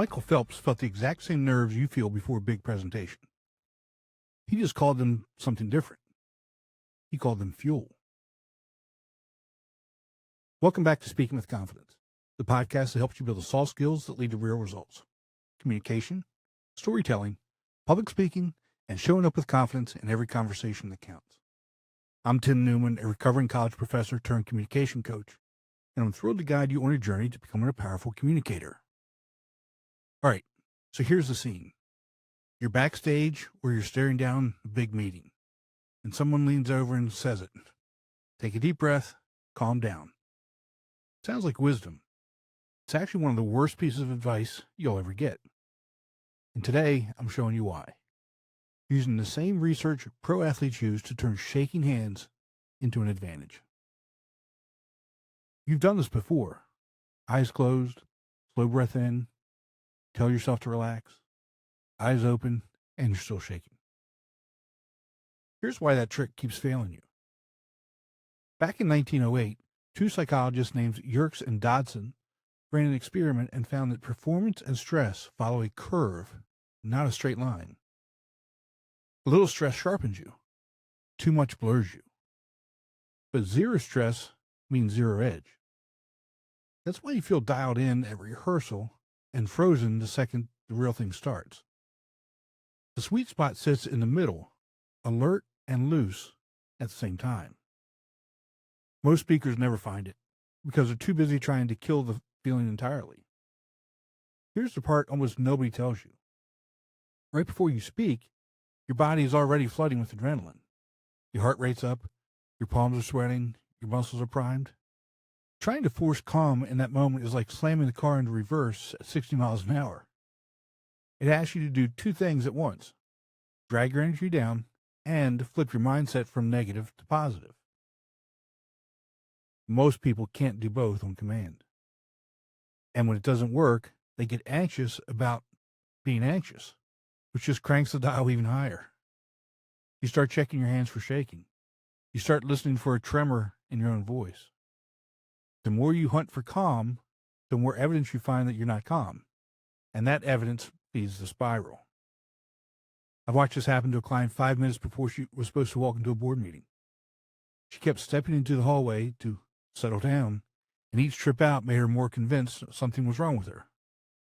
Michael Phelps felt the exact same nerves you feel before a big presentation. He just called them something different. He called them fuel. Welcome back to Speaking with Confidence, the podcast that helps you build the soft skills that lead to real results. Communication, storytelling, public speaking, and showing up with confidence in every conversation that counts. I'm Tim Newman, a recovering college professor turned communication coach, and I'm thrilled to guide you on a journey to becoming a powerful communicator. All right, so here's the scene. You're backstage or you're staring down a big meeting, and someone leans over and says it. Take a deep breath, calm down. Sounds like wisdom. It's actually one of the worst pieces of advice you'll ever get. And today, I'm showing you why. Using the same research pro athletes use to turn shaking hands into an advantage. You've done this before. Eyes closed, slow breath in, tell yourself to relax, eyes open, and you're still shaking. Here's why that trick keeps failing you. Back in 1908, two psychologists named Yerkes and Dodson ran an experiment and found that performance and stress follow a curve, not a straight line. A little stress sharpens you. Too much blurs you. But zero stress means zero edge. That's why you feel dialed in at rehearsal and frozen the second the real thing starts. The sweet spot sits in the middle, alert and loose at the same time. Most speakers never find it because they're too busy trying to kill the feeling entirely. Here's the part almost nobody tells you. Right before you speak, your body is already flooding with adrenaline. Your heart rate's up, your palms are sweating, your muscles are primed. Trying to force calm in that moment is like slamming the car into reverse at 60 miles an hour. It asks you to do two things at once: drag your energy down and flip your mindset from negative to positive. Most people can't do both on command. And when it doesn't work, they get anxious about being anxious, which just cranks the dial even higher. You start checking your hands for shaking. You start listening for a tremor in your own voice. The more you hunt for calm, the more evidence you find that you're not calm. And that evidence feeds the spiral. I've watched this happen to a client 5 minutes before she was supposed to walk into a board meeting. She kept stepping into the hallway to settle down, and each trip out made her more convinced something was wrong with her,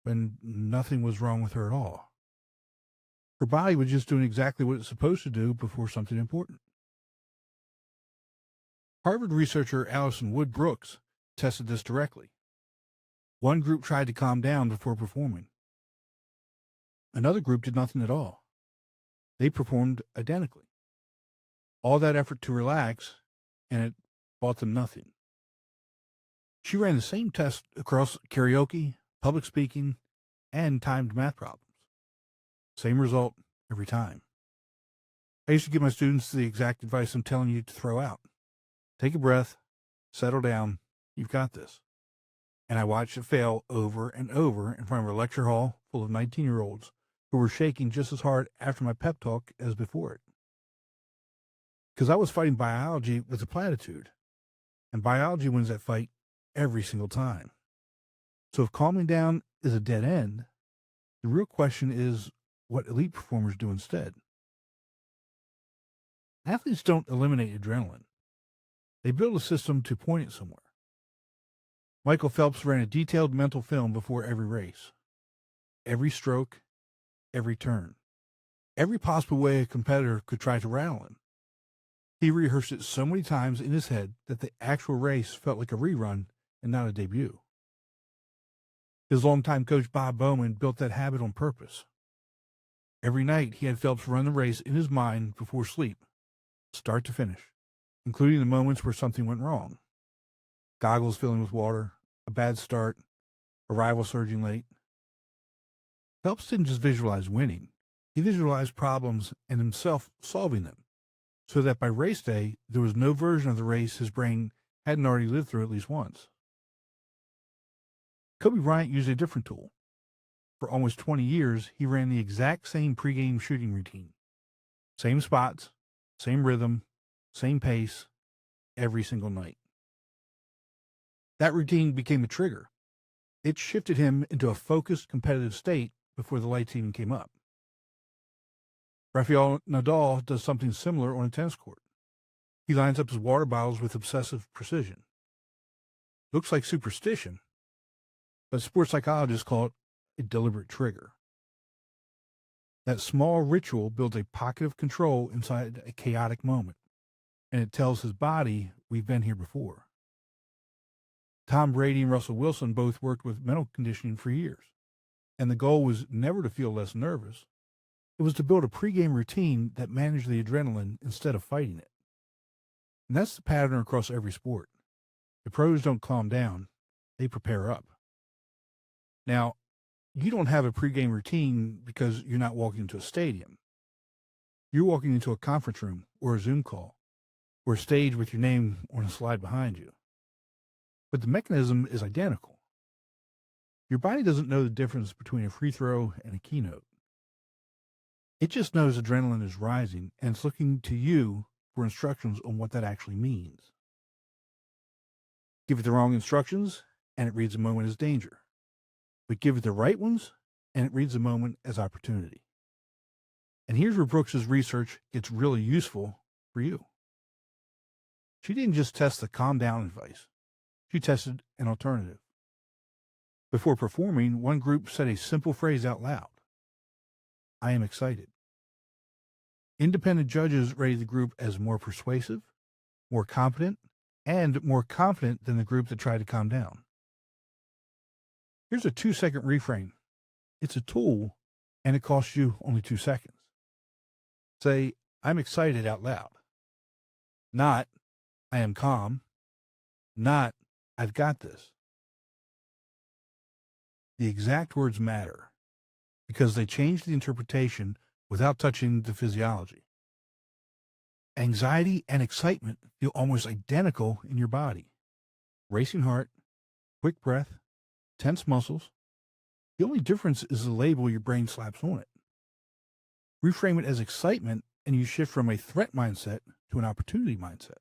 when nothing was wrong with her at all. Her body was just doing exactly what it's supposed to do before something important. Harvard researcher Allison Wood Brooks tested this directly. One group tried to calm down before performing. Another group did nothing at all. They performed identically. All that effort to relax, and it bought them nothing. She ran the same test across karaoke, public speaking, and timed math problems. Same result every time. I used to give my students the exact advice I'm telling you to throw out. Take a breath, settle down, you've got this. And I watched it fail over and over in front of a lecture hall full of 19-year-olds who were shaking just as hard after my pep talk as before it. Because I was fighting biology with a platitude, and biology wins that fight every single time. So if calming down is a dead end, the real question is what elite performers do instead. Athletes don't eliminate adrenaline. They build a system to point it somewhere. Michael Phelps ran a detailed mental film before every race. Every stroke, every turn, every possible way a competitor could try to rattle him. He rehearsed it so many times in his head that the actual race felt like a rerun and not a debut. His longtime coach Bob Bowman built that habit on purpose. Every night he had Phelps run the race in his mind before sleep, start to finish, including the moments where something went wrong. Goggles filling with water, a bad start, arrival surging late. Phelps didn't just visualize winning. He visualized problems and himself solving them, so that by race day, there was no version of the race his brain hadn't already lived through at least once. Kobe Bryant used a different tool. For almost 20 years, he ran the exact same pregame shooting routine. Same spots, same rhythm, same pace, every single night. That routine became a trigger. It shifted him into a focused, competitive state before the lights even came up. Rafael Nadal does something similar on a tennis court. He lines up his water bottles with obsessive precision. Looks like superstition, but sports psychologists call it a deliberate trigger. That small ritual builds a pocket of control inside a chaotic moment, and it tells his body, we've been here before. Tom Brady and Russell Wilson both worked with mental conditioning for years, and the goal was never to feel less nervous. It was to build a pregame routine that managed the adrenaline instead of fighting it. And that's the pattern across every sport. The pros don't calm down, they prepare up. Now, you don't have a pregame routine because you're not walking into a stadium. You're walking into a conference room or a Zoom call or a stage with your name on a slide behind you. But the mechanism is identical. Your body doesn't know the difference between a free throw and a keynote. It just knows adrenaline is rising, and it's looking to you for instructions on what that actually means. Give it the wrong instructions, and it reads the moment as danger. But give it the right ones, and it reads the moment as opportunity. And here's where Brooks's research gets really useful for you. She didn't just test the calm down advice. She tested an alternative. Before performing, one group said a simple phrase out loud. I am excited. Independent judges rated the group as more persuasive, more competent, and more confident than the group that tried to calm down. Here's a 2-second reframe. It's a tool, and it costs you only 2 seconds. Say, I'm excited out loud. Not, I am calm. Not, I've got this. The exact words matter because they change the interpretation without touching the physiology. Anxiety and excitement feel almost identical in your body. Racing heart, quick breath, tense muscles. The only difference is the label your brain slaps on it. Reframe it as excitement, and you shift from a threat mindset to an opportunity mindset.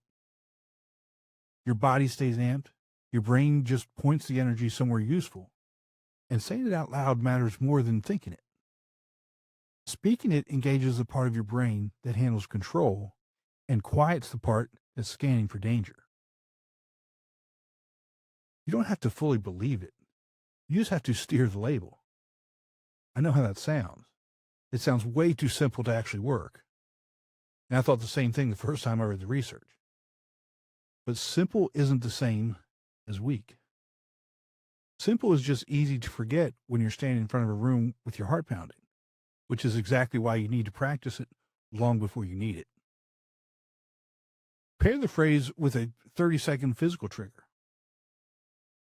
Your body stays amped. Your brain just points the energy somewhere useful. And saying it out loud matters more than thinking it. Speaking it engages the part of your brain that handles control and quiets the part that's scanning for danger. You don't have to fully believe it. You just have to steer the label. I know how that sounds. It sounds way too simple to actually work. And I thought the same thing the first time I read the research. But simple isn't the same as weak. Simple is just easy to forget when you're standing in front of a room with your heart pounding, which is exactly why you need to practice it long before you need it. Pair the phrase with a 30-second physical trigger.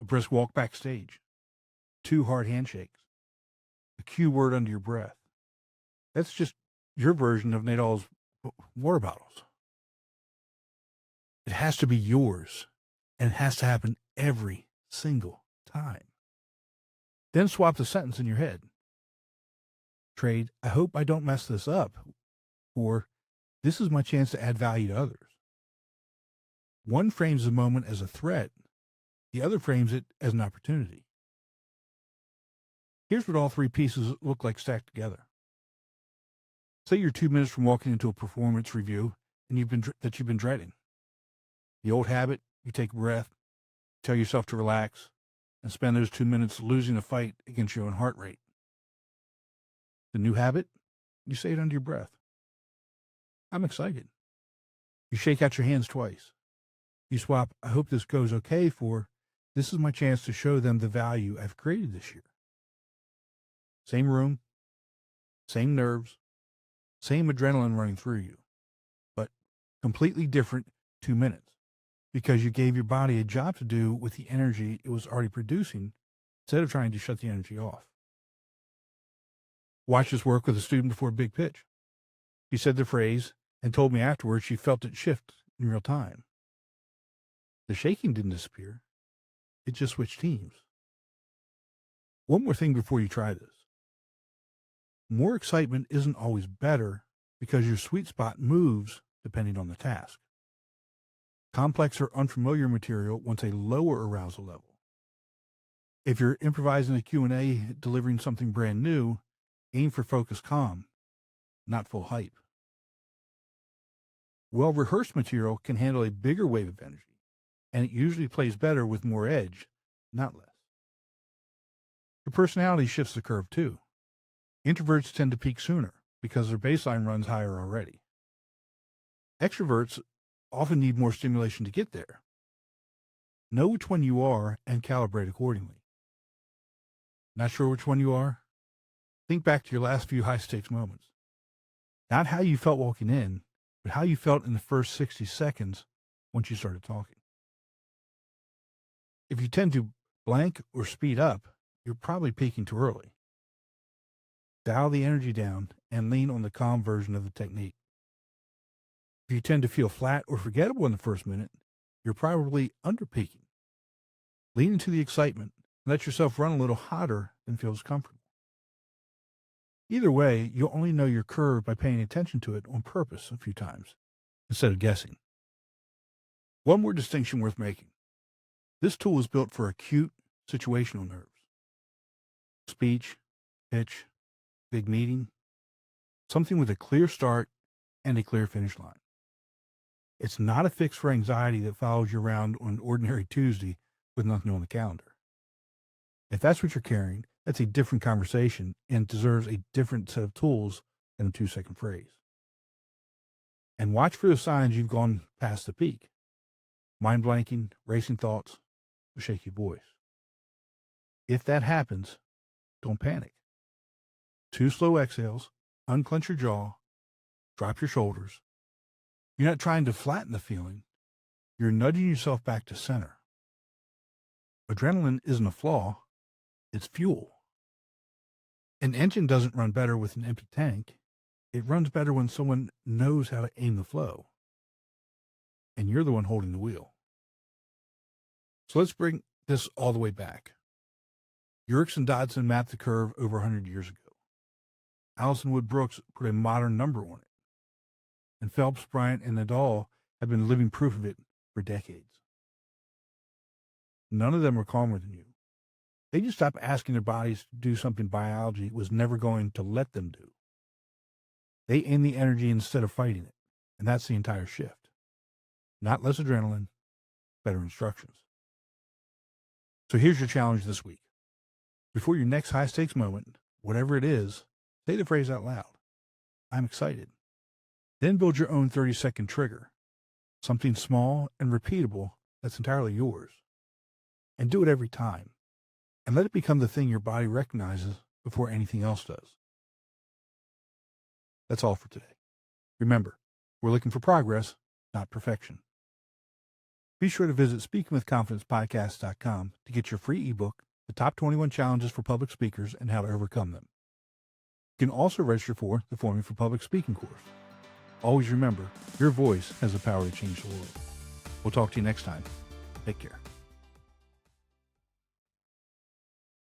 A brisk walk backstage. 2 hard handshakes. A cue word under your breath. That's just your version of Nadal's water bottles. It has to be yours, and it has to happen every single time. Then swap the sentence in your head. Trade, I hope I don't mess this up, or this is my chance to add value to others. One frames the moment as a threat, the other frames it as an opportunity. Here's what all 3 pieces look like stacked together. Say you're 2 minutes from walking into a performance review and you've been dreading. The old habit, you take a breath, tell yourself to relax, and spend those 2 minutes losing a fight against your own heart rate. The new habit, you say it under your breath. I'm excited. You shake out your hands twice. You swap, I hope this goes okay, for this is my chance to show them the value I've created this year. Same room, same nerves, same adrenaline running through you, but completely different 2 minutes because you gave your body a job to do with the energy it was already producing instead of trying to shut the energy off. Watched this work with a student before a big pitch. She said the phrase and told me afterwards she felt it shift in real time. The shaking didn't disappear. It just switched teams. One more thing before you try this. More excitement isn't always better because your sweet spot moves depending on the task. Complex or unfamiliar material wants a lower arousal level. If you're improvising a Q&A, delivering something brand new, aim for focused calm, not full hype. Well-rehearsed material can handle a bigger wave of energy, and it usually plays better with more edge, not less. Your personality shifts the curve too. Introverts tend to peak sooner because their baseline runs higher already. Extroverts often need more stimulation to get there. Know which one you are and calibrate accordingly. Not sure which one you are? Think back to your last few high-stakes moments. Not how you felt walking in, but how you felt in the first 60 seconds once you started talking. If you tend to blank or speed up, you're probably peaking too early. Dial the energy down and lean on the calm version of the technique. If you tend to feel flat or forgettable in the first minute, you're probably under-peaking. Lean into the excitement and let yourself run a little hotter than feels comfortable. Either way, you'll only know your curve by paying attention to it on purpose a few times, instead of guessing. One more distinction worth making. This tool is built for acute, situational nerves. Speech, pitch, big meeting, something with a clear start and a clear finish line. It's not a fix for anxiety that follows you around on an ordinary Tuesday with nothing on the calendar. If that's what you're carrying, that's a different conversation and deserves a different set of tools than a 2-second phrase. And watch for the signs you've gone past the peak. Mind blanking, racing thoughts, a shaky voice. If that happens, don't panic. 2 slow exhales, unclench your jaw, drop your shoulders. You're not trying to flatten the feeling. You're nudging yourself back to center. Adrenaline isn't a flaw, it's fuel. An engine doesn't run better with an empty tank. It runs better when someone knows how to aim the flow. And you're the one holding the wheel. So let's bring this all the way back. Yerkes and Dodson mapped the curve over 100 years ago. Allison Wood Brooks put a modern number on it. And Phelps, Bryant, and Nadal have been living proof of it for decades. None of them are calmer than you. They just stopped asking their bodies to do something biology was never going to let them do. They aim the energy instead of fighting it, and that's the entire shift. Not less adrenaline, better instructions. So here's your challenge this week. Before your next high-stakes moment, whatever it is, say the phrase out loud. I'm excited. Then build your own 30-second trigger, something small and repeatable that's entirely yours. And do it every time. And let it become the thing your body recognizes before anything else does. That's all for today. Remember, we're looking for progress, not perfection. Be sure to visit speakingwithconfidencepodcast.com to get your free ebook, The Top 21 Challenges for Public Speakers and How to Overcome Them. You can also register for the Forming for Public Speaking course. Always remember, your voice has the power to change the world. We'll talk to you next time. Take care.